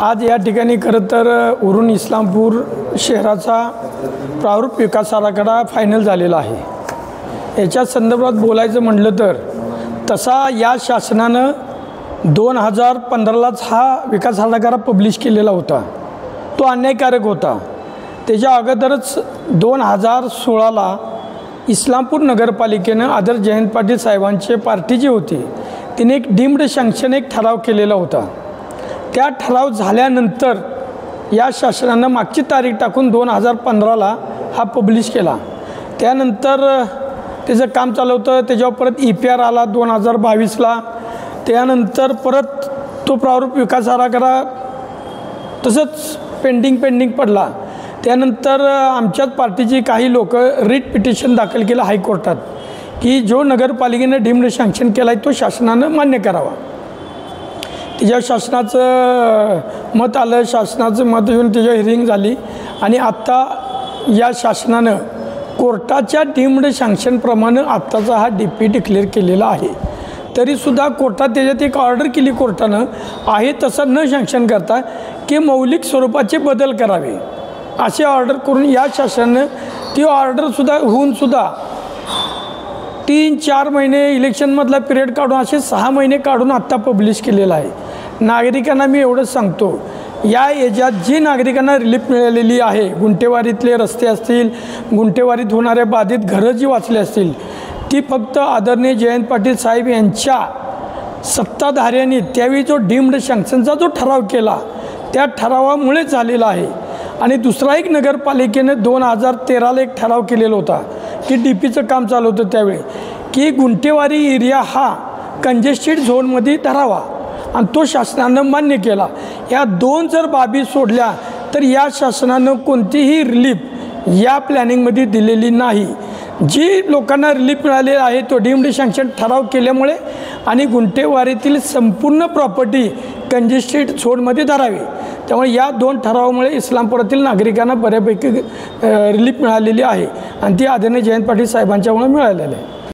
आज या ठिकाणी खरं तर उरण इस्लामपूर शहराचा प्रारूप विकास आराखडा फायनल झालेला आहे। याच्या संदर्भात बोलायचं म्हटलं तर तसा या शासनानं 2015लाच हा विकास आराखडा पब्लिश केलेला होता, तो अन्यायकारक होता। त्याच्या अगोदरच 2016ला इस्लामपूर नगरपालिकेनं आदर जयंत पाटील साहेबांचे पार्टी जी होती तिने एक डीम्ड सँक्शन एक ठराव केलेला होता। त्या ठराव झाल्यानंतर या शासनानं मागची तारीख टाकून 2015ला हा पब्लिश केला। त्यानंतर त्याचं काम चालू होतं, त्याच्यावर परत EPR आला 2022ला। त्यानंतर परत तो प्रारूप विकास आराखडा तसंच पेंडिंग पडला। त्यानंतर आमच्याच पार्टीची काही लोक रिट पिटिशन दाखल केलं हायकोर्टात की जो नगरपालिकेने डीम्ड सँक्शन केला आहे तो शासनानं मान्य करावा। त्याच्या शासनाचं मत आलं, शासनाचं मत येऊन त्याच्या हिअरिंग झाली आणि आत्ता या शासनानं कोर्टाच्या डीम्ड सँक्शनप्रमाणे आत्ताचा हा DP डिक्लेअर केलेला आहे। तरीसुद्धा कोर्टात त्याच्यात एक ऑर्डर केली कोर्टानं, आहे तसं न सँक्शन करता की मौलिक स्वरूपाचे बदल करावे असे ऑर्डर करून या शासनानं ती ऑर्डरसुद्धा होऊनसुद्धा 3-4 महिने इलेक्शनमधला पिरियड काढून असे 6 महिने काढून आत्ता पब्लिश केलेला आहे। नागरिकांना मी एवढंच सांगतो, या एजात जी नागरिकांना रिलीफ मिळालेली आहे, गुंठेवारीतले रस्ते असतील, गुंठेवारीत होणाऱ्या बाधित घरं जी वाचली असतील, ती फक्त आदरणीय जयंत पाटील साहेब यांच्या सत्ताधाऱ्यांनी त्यावेळी जो डीम्ड सँक्शनचा जो ठराव केला त्या ठरावामुळे झालेला आहे। आणि दुसरा एक नगरपालिकेनं 2013ला एक ठराव केलेला होता की DPचं काम चालू होतं त्यावेळी की गुंठेवारी एरिया हा कंजेस्टेड झोनमध्ये धरावा आणि तो शासनानं मान्य केला। या दोन जर बाबी सोडल्या तर या शासनानं कोणतीही रिलीफ या प्लॅनिंगमध्ये दिलेली नाही। जी लोकांना रिलीफ मिळालेला आहे तो डीम्ड सँक्शन ठराव केल्यामुळे आणि गुंठेवारीतील संपूर्ण प्रॉपर्टी कंजेस्टेड झोनमध्ये धरावी। त्यामुळे या दोन ठरावामुळे इस्लामपुरातील नागरिकांना बऱ्यापैकी रिलीफ मिळालेली आहे आणि ती आदरणीय जयंत पाटील साहेबांच्यामुळे मिळालेली आहे।